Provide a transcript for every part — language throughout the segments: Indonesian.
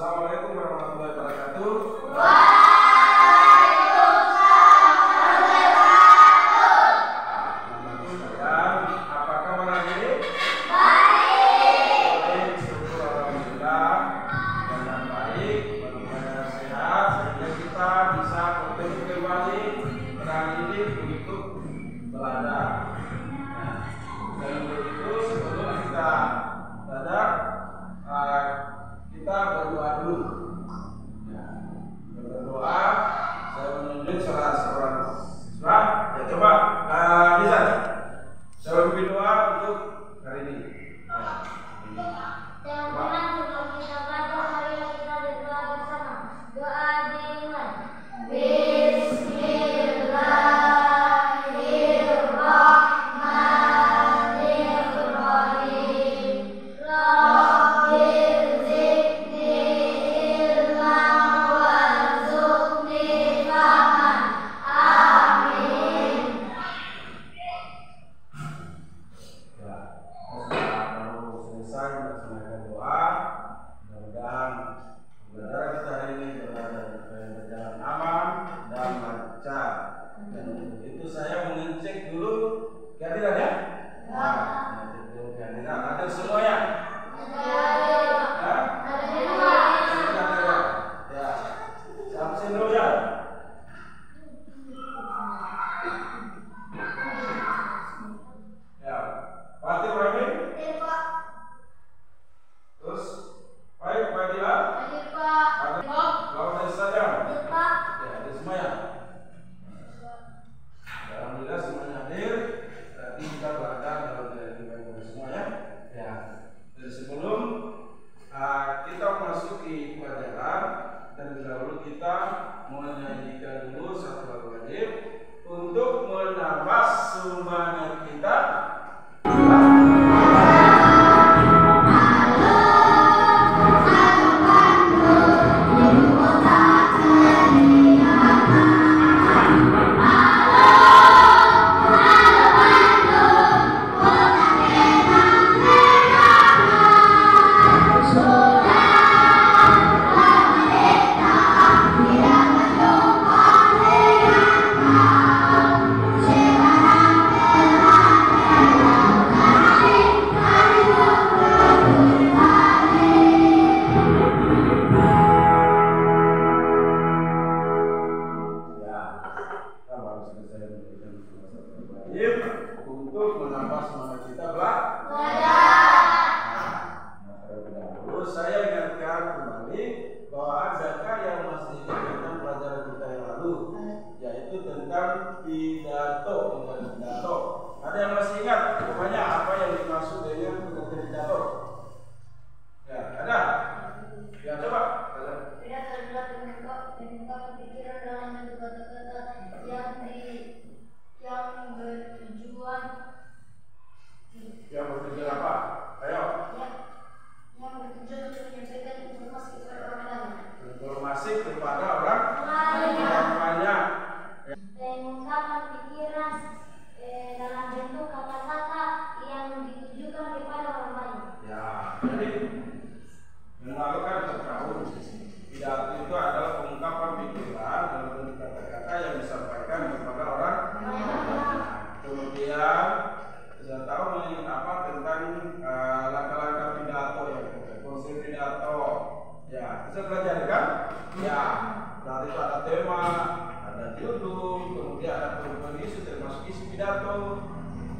Assalamualaikum warahmatullahi wabarakatuh. Apa kabar hari ini? Baik, syukur alhamdulillah. Dengan baik, mudah-mudahan sehat sehingga kita bisa bertemu kembali hari ini untuk belajar. Dan untuk itu sebelum kita belajar, kita berdoa dulu. Berdoa, saya menunjuk salah seorang siswa. Ya coba, bisa. Saya memimpin doa untuk hari ini. Teman-teman, sebelum kita belajar, mari kita berdoa bersama. Doa dengan untuk menambah semangat kita belajar. Terlebih dahulu saya ingatkan kembali bahwa adakah yang masih ingat tentang pelajaran kita yang lalu, yaitu tentang pidato. Ada yang masih ingat pokoknya apa yang dimaksud dengan pidato? Ya, ada? Ya, coba. pidato adalah mengungkapkan pikiran dalam bentuk kata-kata yang bertujuan apa? Ayo. Yang bertujuan untuk menyampaikan informasi kepada orang lain. Informasi kepada orang banyak. Mengungkapkan pikiran dalam bentuk kata-kata yang ditujukan kepada orang lain. Ya, jadi mengungkapkan tahu pidato itu adalah pengungkapan pikiran dalam bentuk kata-kata yang disampaikan kepada orang banyak. Kemudian kita tahu apa tentang langkah-langkah pidato ya, konsep pidato. Ya, bisa belajar kan? Ya, berarti itu ada tema, ada judul, kemudian ada perubahan isu termasuk isi pidato.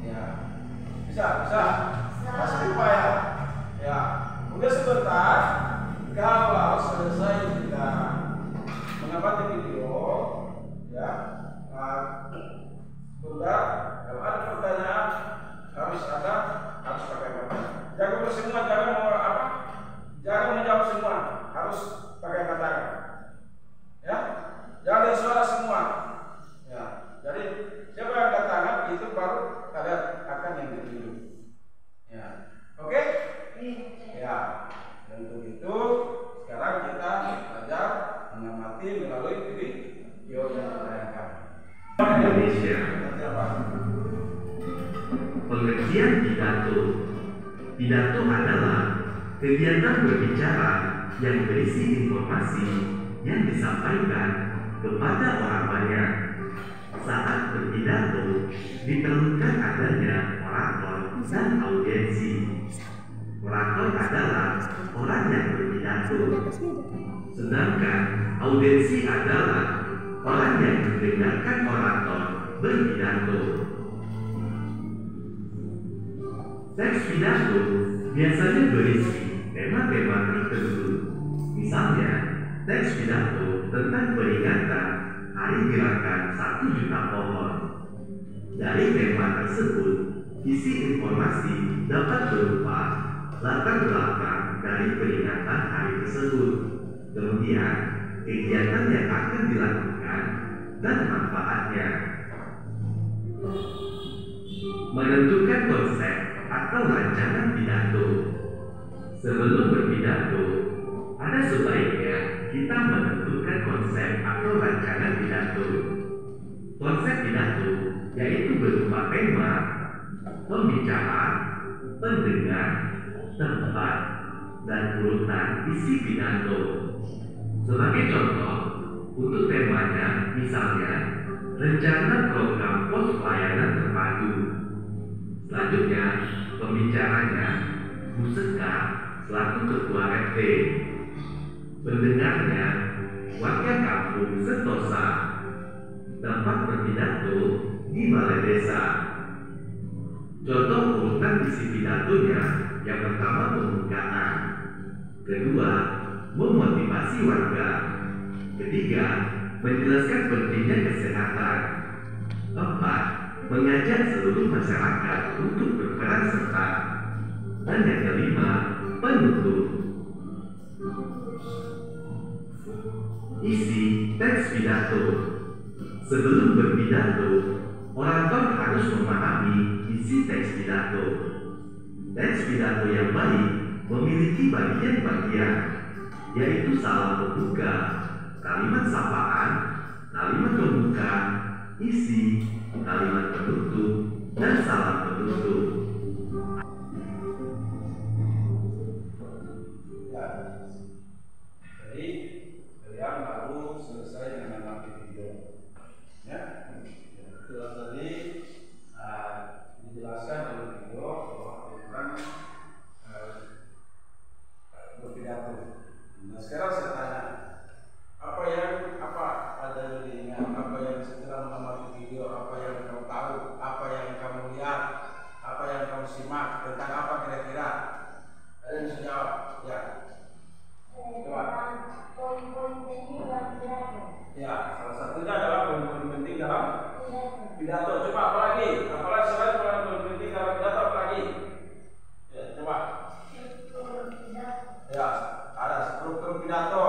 Ya, bisa. Masih lupa ya? Ya, udah sebentar. Kalau selesai kita mengamati video, ya, sebentar. Kalau ada pertanyaan harus pakai kata. Jangan semua, jangan menjawab semua, harus pakai kata. Ya, jangan suara semua. Ya, jadi siapa yang angkat tangan itu baru kalian akan yang ditunjuk. Ya, oke? Ya, dan untuk itu sekarang kita belajar mengamati melalui video yang ditayangkan. Indonesia. Pengertian pidato. Pidato adalah kegiatan berbicara yang berisi informasi yang disampaikan kepada orang banyak. Saat berpidato, diperlukan adanya orator dan audiensi. Orator adalah orang yang berpidato, sedangkan audiensi adalah orang yang mendengarkan orator berpidato. Teks pidato biasanya berisi tema-tema tertentu. Misalnya, teks pidato tentang peringatan Hari Gerakan 1 Juta Pohon. Dari tema tersebut, isi informasi dapat berupa latar belakang dari peringatan hari tersebut, kemudian kegiatan yang akan dilakukan dan manfaatnya. Menentukan konsep atau rancangan pidato. Sebelum berpidato, ada sebaiknya kita menentukan konsep atau rancangan pidato. Konsep pidato yaitu berupa tema, pembicara, pendengar, tempat, dan urutan isi pidato. Sebagai contoh, untuk temanya misalnya rencana program pos pelayanan terpadu. Selanjutnya, pembicaranya Bu Seka selaku Ketua RT. Pendengarnya warga kampung Sentosa. Tempat berpidato di Balai Desa. Contoh urutan isi pidatonya, yang pertama pembukaan, kedua memotivasi warga, ketiga menjelaskan pentingnya kesehatan, keempat mengajak seluruh masyarakat untuk berperan serta, dan yang kelima penutup. Isi teks pidato. Sebelum berpidato, orator harus memahami isi teks pidato. Teks pidato yang baik memiliki bagian-bagian, yaitu salam pembuka, kalimat sapaan, kalimat pembuka, isi, kalimat penutup, dan salam penutup. Jadi kalian baru selesai dengan mengamati video, ya. Itu tadi dijelaskan dalam video bahwa tentang berpidato. Nah sekarang saya tanya, apa ada yang diingat, apa yang setelah mengamati video, apa yang kamu tahu, apa yang kamu lihat, apa yang kamu simak, tentang apa kira-kira? Ada yang bisa jawab? Ya. Coba. Poin-poin penting dalam pidato. Ya, salah satunya adalah poin-poin penting dalam pidato. Coba apa lagi? Apalagi selain poin-poin penting dalam pidato, apa lagi? Ya, coba. Ya, ada struktur pidato.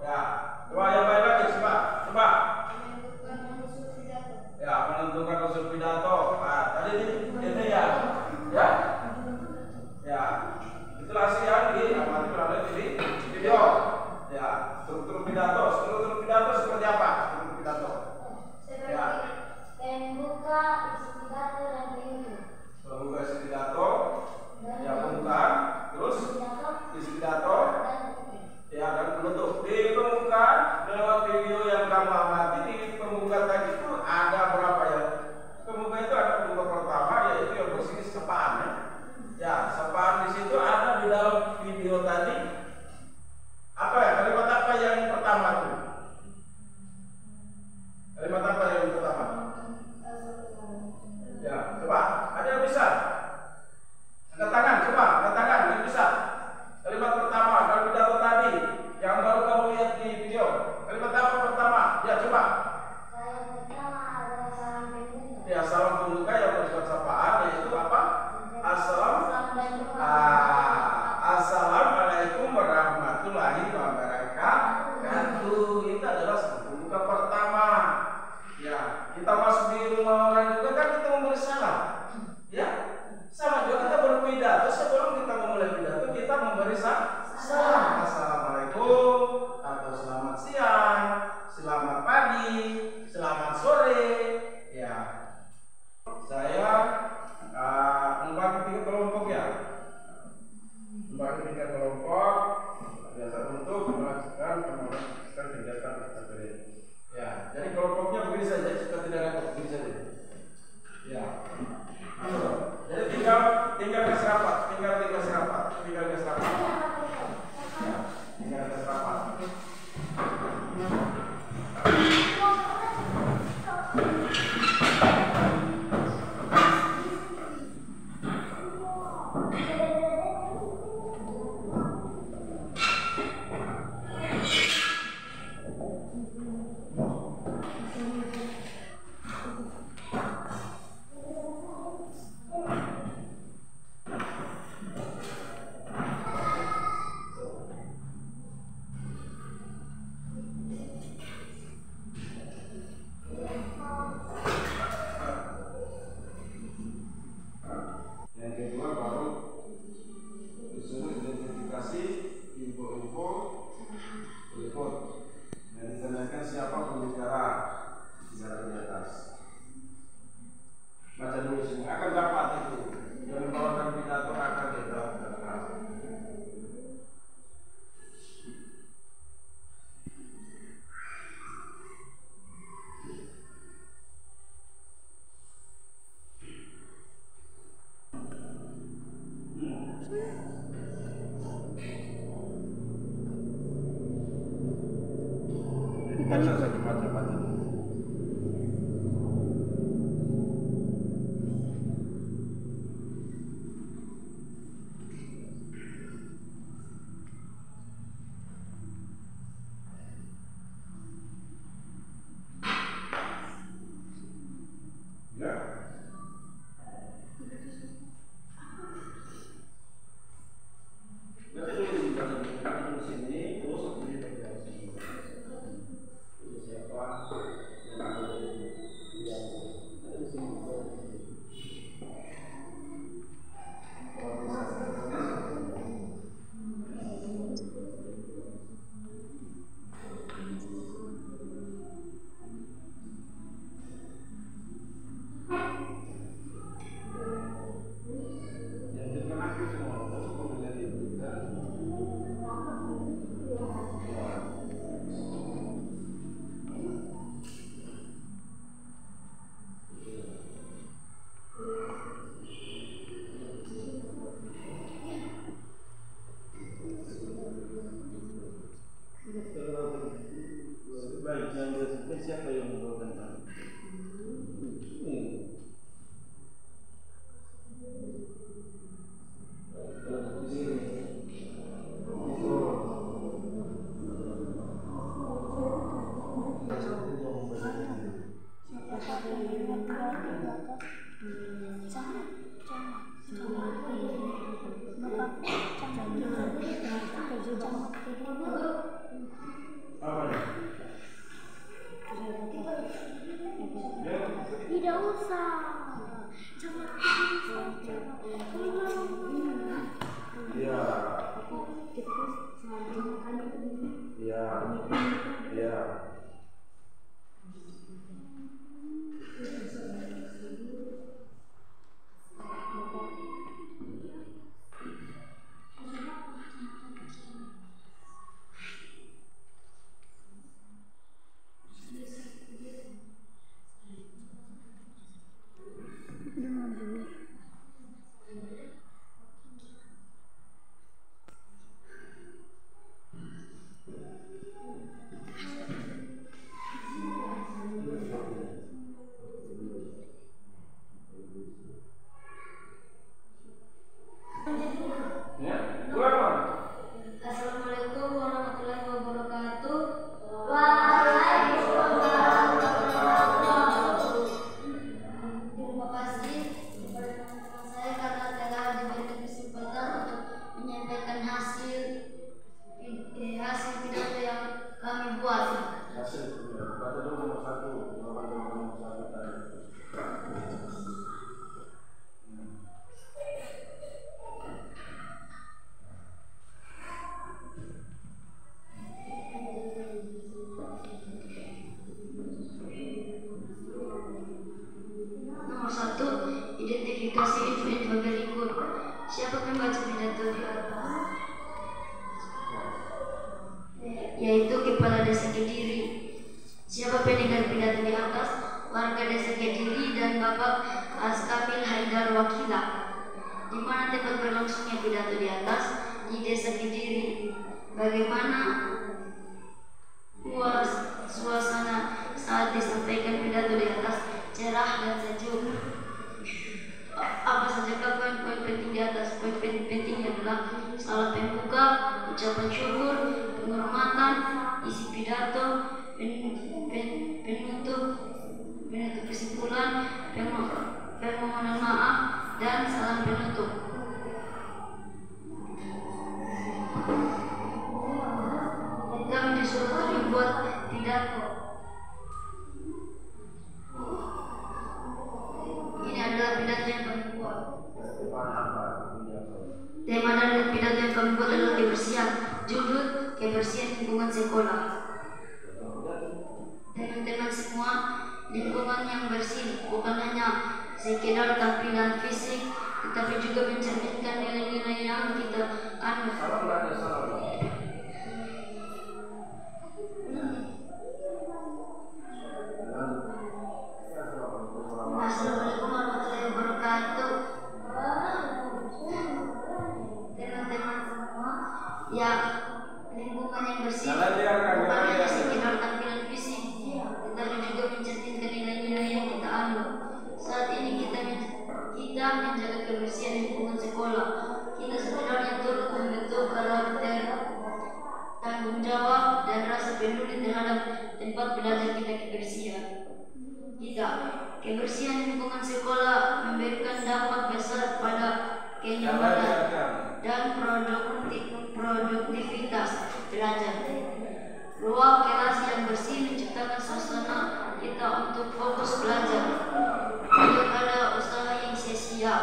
Ya, coba yang lain lagi, coba. Menentukan unsur pidato. Ya, menentukan unsur pidato. Nah, tadi ini ya. Ya. Ya, Baca saja, baca. Ya. Nanti dulu di sini, terus ini bagian sini. Ini siapa? Yang ada di sini. Baik, yang disebut siapa yang membawakan? Tidak usah. Ya. Assalamualaikum warahmatullahi wabarakatuh. Terima kasih kepada teman-teman saya karena telah diberikan kesempatan untuk menyampaikan hasil pidato yang kami buat. Baca dulu nomor 1. Nomor 1, identifikasi info-info berikut. Siapa pembaca pidato di atas? Yaitu Kepala Desa Kediri. Siapa pendengar pidato di atas? Warga Desa Kediri dan Bapak Askamil Haidar Wakila. Di mana tempat berlangsungnya pidato di atas? Di Desa Kediri. Bagaimana suasana saat disampaikan pidato di atas? Cerah dan sejuk. Apa saja poin-poin penting di atas? Poin pentingnya adalah salam pembuka, ucapan syukur, penghormatan, isi pidato, penutup kesimpulan, permohonan maaf, dan salam penutup. Kami disuruh untuk membuat pidato. Ini adalah pidato yang kami buat. Tema dari pidato yang kami buat adalah kebersihan. Judul kebersihan lingkungan sekolah. Teman-teman semua, lingkungan yang bersih bukan hanya sekedar tampilan fisik, tetapi juga mencerminkan nilai-nilai yang kita anut. Assalamualaikum warahmatullahi wabarakatuh. Teman-teman semua, ya lingkungan yang bersih bukan hanya sekedar tampilan fisik, tanggung jawab dan rasa peduli terhadap tempat belajar kita kebersihan. Kebersihan lingkungan sekolah memberikan dampak besar pada kenyamanan dan produktivitas belajar. Ruang kelas yang bersih menciptakan suasana kita untuk fokus belajar. Tidak ada usaha yang sia-sia.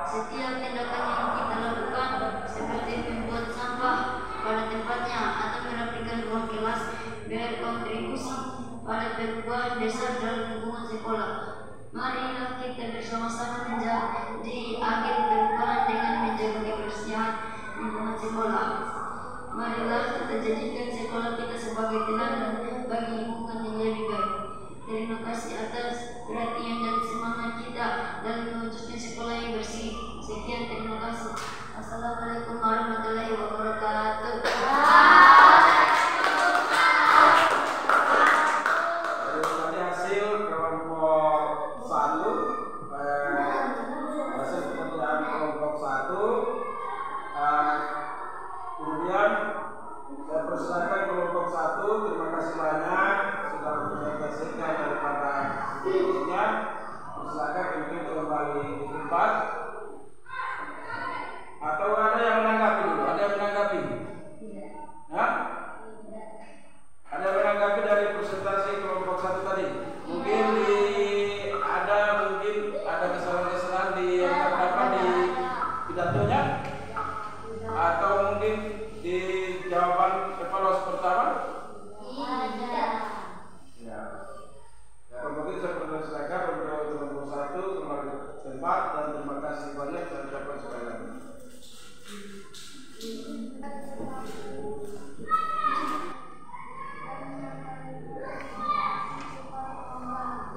Setiap tindakan yang kita lakukan, seperti membuat sampah pada tempatnya atau merapikan ruang kelas, berkontribusi pada perubahan besar dalam lingkungan sekolah. Marilah kita bersama-sama menjadi agen perubahan dengan menjaga kebersihan lingkungan sekolah. Marilah kita jadikan sekolah kita sebagai teladan bagi lingkungan yang lebih baik. Terima kasih atas perhatian dan semangat kita dalam mewujudkan sekolah yang bersih. Sekian, terima kasih. Assalamualaikum warahmatullahi wabarakatuh. Tadi hasil kelompok 1, hasil pekerjaan kelompok 1. Kemudian saya persilakan kelompok 1. Terima kasih banyak sudah mempresentasikan daripada videonya. Persilakan mungkin kembali di tempat. Atau ada yang menanggapi dulu? Ada yang menanggapi? Hah? Ada yang menanggapi dari presentasi kelompok 1 tadi? Mungkin ada kesalahan-kesalahan yang terdapat di pidatonya? Atau mungkin di jawaban evaluasi pertama? Iya. Ya. Kalau begitu saya persilakan untuk kelompok 1 kembali ke tempat dan terima kasih banyak saya ucapkan sekali lagi.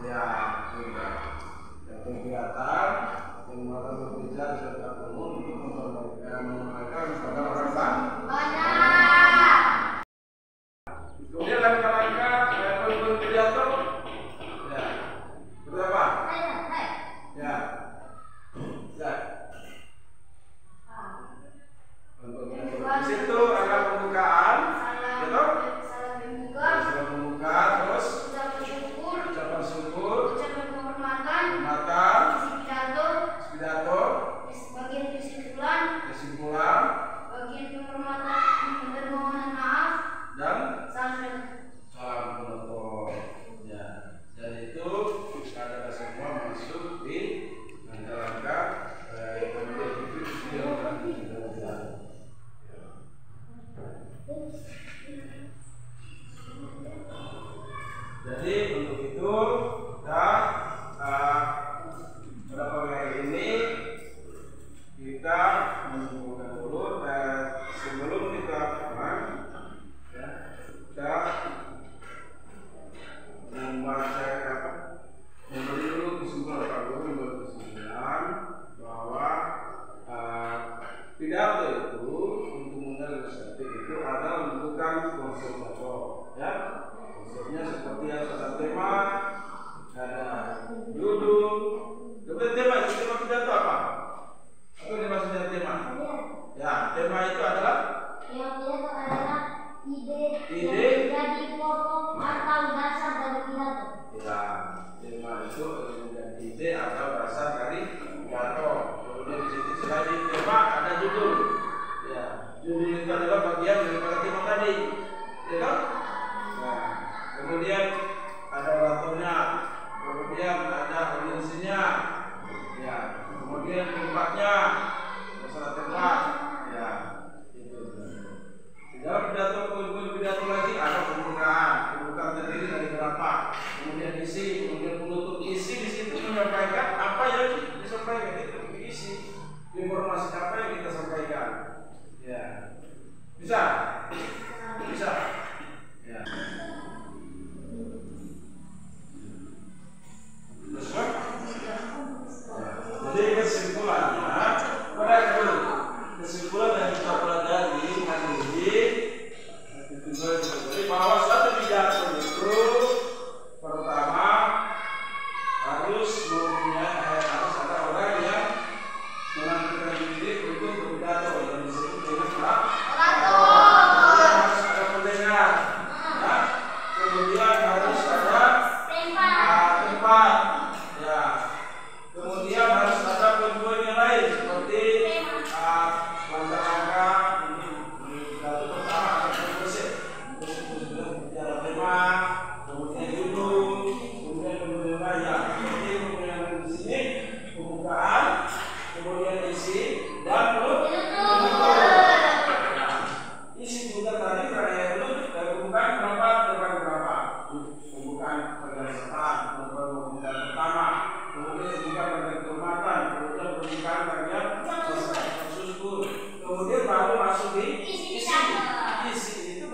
Ya, sudah. Yang kegiatan yang mana berbicara serta umum untuk menyampaikan kepada orang banyak.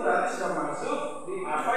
berarti sudah masuk di apa